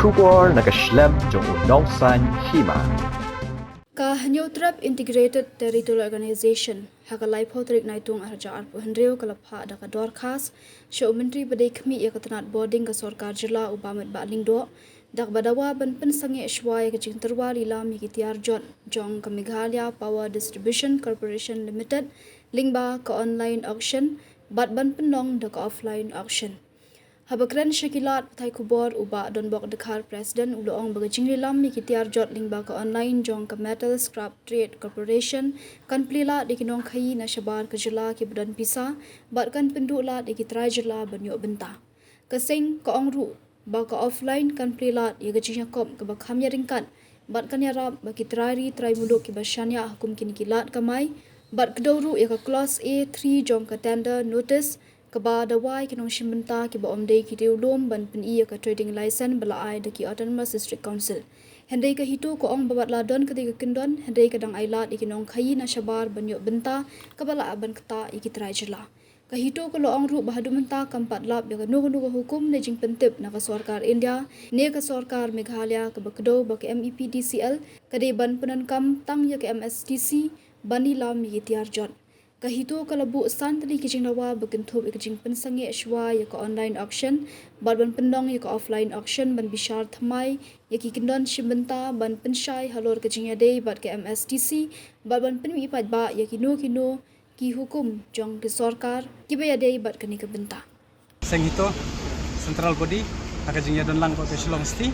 Shubor nakaslem jong unong san hima. Ka Hanyotrap Integrated Territorial Organization hakalai potrik naitung arja arpu hendreu kalapha da ka dorkas sho menteri badai khmi ya katanat boarding ka sarkar jila ubamet ba lingdo dak badawa ban pensange shwai ka jingterwa lilam yitiar jong ka Meghalaya Power Distribution Corporation Limited lingba ka online auction bat ban penong da ka offline auction. Habakran Shakilat Thai Kubor uba don bok dekhar President uloong bagajing lilam mikitiar jot lingba ka online jong ka Metal Scrap Trade Corporation kan plila dikinong khayi na shabar ka jila ki badan pisa bat kan pendula dikitrai jila banyo benta. Kasing ka ongru ba ka offline kan plila ya gajing yakom ka bakham yaringkan bat kan yarab bakitrari trai muluk ki basyanya hukum kinikilat kamai bat kedawru ya ka clause A3 jong ka tender notice kaba dawai kinong shimbenta ki ba omdei ki diulum ban pen iya ka trading license bala ai de ki Autonomous District Council hendai ka hitu ko ong babat ladon ka diga kindon hendai ka dang ailat ikinong khayi na shabar banyo benta kabala aban kata iki trai jela ka hitu ko loong ru bahadu menta kampat lab ya ka nugu hukum ne jing pentip na ka sarkar India ne ka sarkar Meghalaya ka bakdo ba ka MEPDCL ka de ban penan kam tang ya ka MSTC bani lam yitiar jon Kahitu kalabu santri kijing nawa begentup kijing pensange shwa ya ka online auction ban pendong ya ka offline auction ban bishar thamai ya ki kindon shimbenta ban penshai halor kijing ade bat ka MSTC ban penmi pat ba ya kino ki hukum jong ki sarkar ki be ade bat kani ka benta seng hito central body aka jing ya don lang ko ke Shillong sti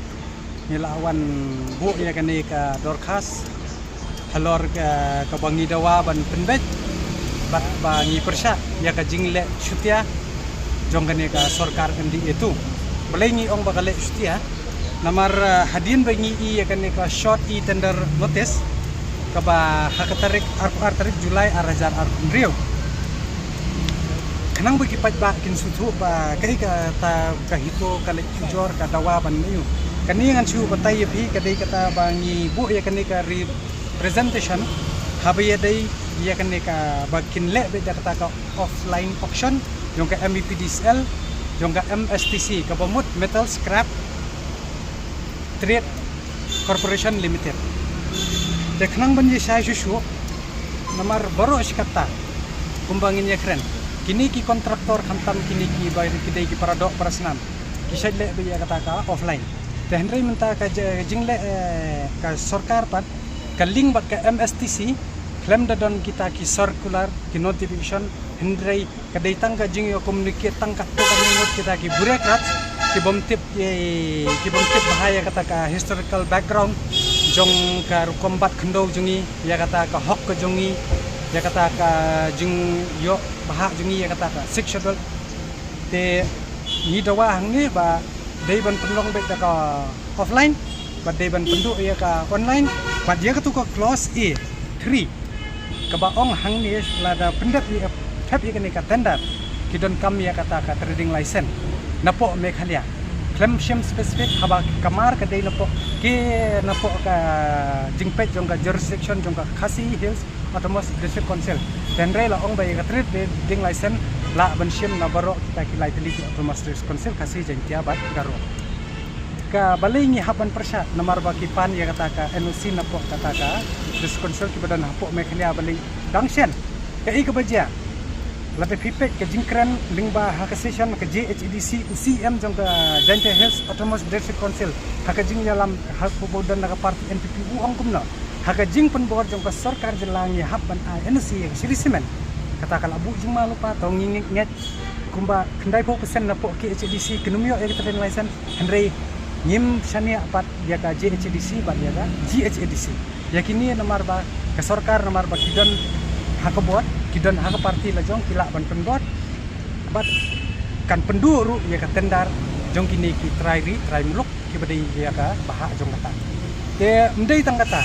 nila awan bu ya kani ka dorkas halor ka bangi dawa ban penbet bat bangi persya ya ka jingle syutia jonggane ka sarkar endi itu belengi ong bakale syutia namar hadin bangi I ya kan ka short I tender notice ka ba hakatarik tarik Julai arajar rio kanang bagi pat ba kin sutu ba kai ka ta ka hito kale jor ka dawa ban niu kani ngan chu batay phi kadai kata bangi bu ya kan ka representation habaya dai ia kan ka bakin le be kata ka offline auction yung ka MEPDCL yung ka MSTC ka Bamut Metal Scrap Trade Corporation Limited dekhnang banji sai susu namar baru askata kumbangin ya keren kini ki kontraktor khantam kini ki bayar kidai ki paradok parasnam kisah le be kata ka offline tehnrei menta ka jingle ka sarkar pat ka link bat ka MSTC klaim dadon kita ki circular ki notification hendrai kadai tangka jing yo communicate tangka to kami ngot kita ki bureaucrat ki bomtip bahaya kata ka historical background jong ka combat khendo jungi ya kata ka hok ka jungi ya kata ka jing yo bahak jungi ya kata ka sexual te ni dawa hangi ba dei ban penlong be ka offline ba dei ban pendu ya ka online ba dia ka tu ka clause A3 kabaong hang ni lada pendat ni tap ikan ni tender kidon kami ya kata ka trading license napo Meghalaya claim shim specific haba kamar ka dei napo ka jingpet jong ka jurisdiction jong ka Khasi Hills Autonomous District Council tendre la ong bay ka trading license la ban shim na baro kita kilai teli Autonomous District Council Khasi jengtia bat garo ka balingi haban persya namar baki pan ya kata ka NOC napo kata ka diskonsol ki badan hapo Meghalaya bali dangsen ka I kabaja labe pipet ka jingkran lingba haka session ka JHEDC UCM jong ka Jante Hills Autonomous District Council haka jing dalam hak bodan naga parti NPP uang kumna haka jing penbor jong ka sarkar jelangi haban NOC sirisimen kata kala bu jing malupa tong ngingit kumba kendai po persen napo ki HEDC kenumyo ya kita license hendrei nyim sania pat dia ka JHEDC bat dia ka GHEDC yakini namar ba ka sarkar namar ba kidon hakabot kidon hak parti la jong kila ban pendot bat kan penduru ya ka tendar jong kini ki try muluk ki badai ya ka bahak jong kata te mdei tang kata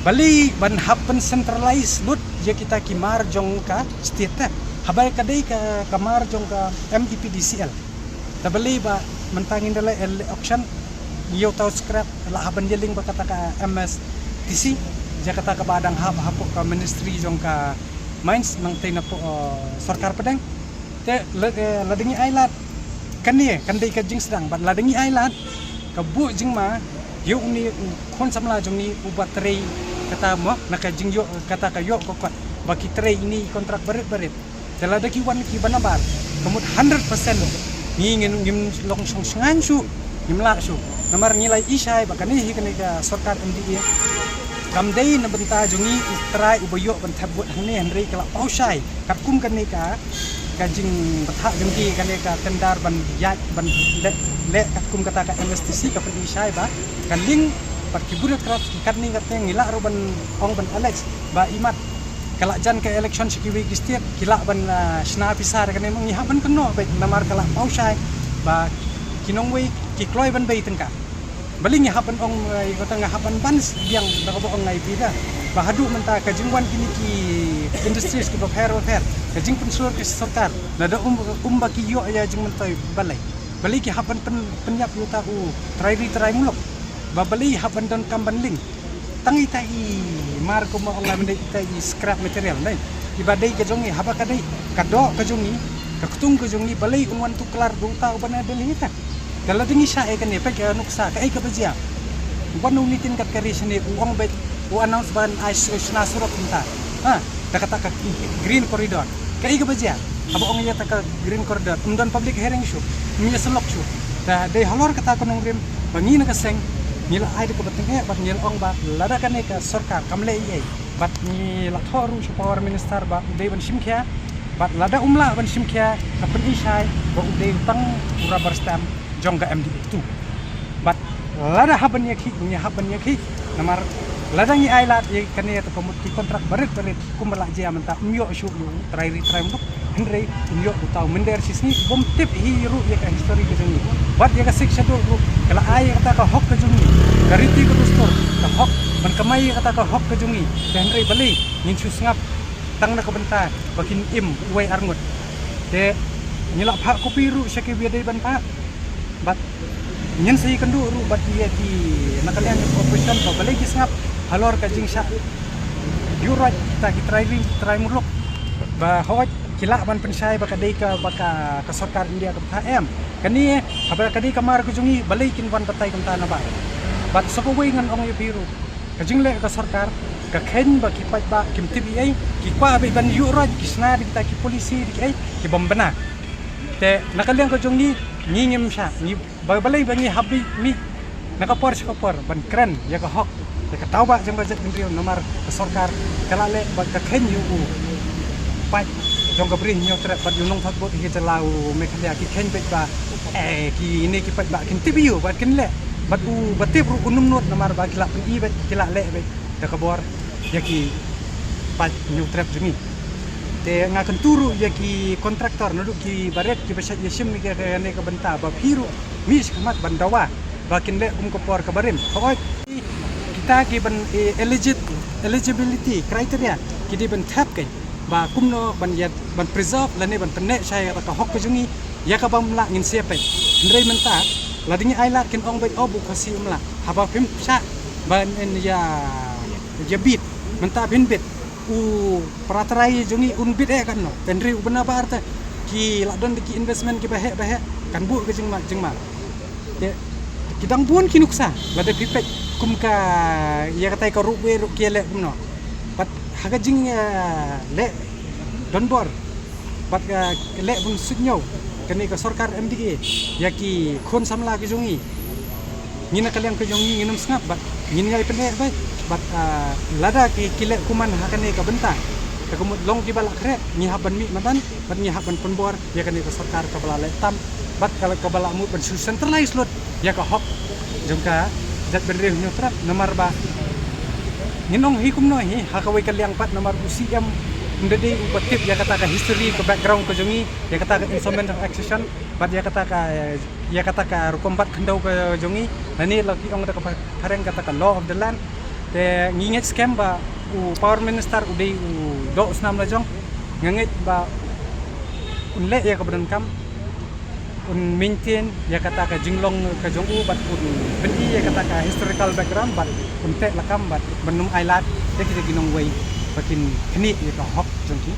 bali ban happen centralized lut ya kita ki mar jong ka state habai kadai ka kamar jong ka MEPDCL ta bali ba mentangin dala auction yo tau scrap la haban jeling ba kata ka MSTC Jakarta ka badang hapo ka ministry jong ka mines nang tay na po sarkar pedang te ladengi ailat kani kandai ka jing sedang ban ladengi ailat bu jingma yu ni kon samla jong ni ubat trei kata mo naka jingyo kata kayo kokot bagi trei ini kontrak berit dalam daki wan ki banabar kemud 100% ngin long song sengan su ngimla su namar nilai isai bakani hikani ka sarkar MDA kamdei na benta jungi istrai ubayo ban thabut hane henry kala pausai katkum kan ka kajing batha jengki kan ka tendar ban yat ban le katkum kata ka MSTC ka pen isai ba kan ling pat kiburat krat kan ni kateng ngila ro ban ong ban Alex ba imat kala jan ke election sikiwi gistiak kila ban sna pisar kan emang ngiha ban keno baik namar kala pausai ba kinongwei kikloi ban bei tengka baling hapan ong kota ngahapan bans yang nakabo ong ngai pida bahadu menta kajingwan kini ki industries ki hero fair kajing pensur ki sarkar nada baki yo ya jing mentai balai bali ki hapan penyap yuta try mulok ba bali hapan dan kamban ling tangi tai mar ko mo ong ngai tai scrap material nai ibadai kajongi haba kadai kado kajongi kakutung kajongi balai unwan tu kelar duta ubana delita kalau tinggi saya kan ni pakai nuksa kai ke bajia wanu nitin kat kari sini uang bet u announce ban ais surat minta kata green corridor kai ke bajia aba ong yata ka green corridor umdan public hearing show mi selok show da dei halor kata ko nongrim bangi na kaseng nila ai de ko bateng bat nil ong bat lada kan ka sarkar kamle ai bat ni la thoru power minister ba dei ban simkhya bat lada umla ban simkhya kapen isai ba dei tang rubber stamp jong ga MDA tu bat lada haban yakhi namar lada ngi ailat ye kane to pemutki kontrak barit kumala je amanta myo shu yu try muk henry myo utau mender sisni bom tip hiru ye ka history ke jeni bat ye ka shiksha do kala ai kata ka hok ke jungi gariti ko dostor ka hok ban kamai kata ka hok ke jungi henry bali ngin su ngap tang na ka benta bakin im uai arngut de nyila pha ko piru syake biadai ban pa bat nyen sei kendu ru bat dia ki nakalian operation ba balai ki sangap halor ka jing sha yurat kita ki try mulok ba hot kila ban pensai ba kadai ka baka ka sarkar India ka KM kani haba kadai kamar ku jungi balai kin wan batai kam ta na ba bat sokowei ngan ong biru ka jing le ka sarkar ka khen ba ki pat ba kim TBA ki kwa ba ban yurat ki sna kita ki polisi ki ai ki bombana te nakalian ka jungi ngingim siya ni balay bangi habi mi nakapor ban kren ya ka hok ya ka tawba jang budget indriyo namar ka sarkar kalale ba ka khen yu pat jong ka brin nyo tra pat yunong thakbot hi talau me khalya ki khen bet ba ki ini ki pat ba kin tibiyo ba kin le bat batip ru unum not namar ba kila i bet kila le bet da ka bor ya ki pat nyu trap jemi te ngakan turu ya ki kontraktor nuduk ki baret ki besat yesim mi ka ne ka benta ba piru mi skamat bandawa bakin le kopor ka barim hoi kita ki ban eligibility criteria ki di ban tap kai ba kumno ban yat ban preserve lane ban penek saya ka hok ka jungi ya ka bam la ngin siapet ndrei menta ladingi ailat kin ong bet obu kasi umla haba pim sa ban en ya bit menta bin bit peraturai jungi unbit kan no pendri ubena barta ki ladon ki investment ki bahek kan bu ke jengma ya kidang pun kinuksa lada pipet kum ka ya katai ka ruwe ru kiele no pat haga jing le don bor pat ka le bun sugnyo kani ka sarkar MDA ya ki khon samla ke jungi ngina kalian ke jungi nginum sngap bat ngin ngai pendek bai bat lada ki kile kuman hakane ka bentang ka kumut long ki balak kret ni haban mi matan bat ni haban penbor ya kan ka sarkar ka bala letam bat kalau ka bala mu ban centralized lot ya ka hok jongka jat bendri nyutrap nomor ba nginong hikum no hi hakawai kaliang pat nomor UCM ndedi upatip ya kata ka history ka background ka jongi ya kata ka instrument of accession bat ya kata ka rukombat kendau ka jongi nani lagi ong ka kareng kata ka law of the land te nginget scam ba power minister udai do snam la jong nginget ba unle ya ka badan kam un maintain ya kata ka jinglong ka jongu bat un bendi ya kata ka historical background bat unte lakam bat benum ailat te kita ginong way bakin kini ya ka hok jongki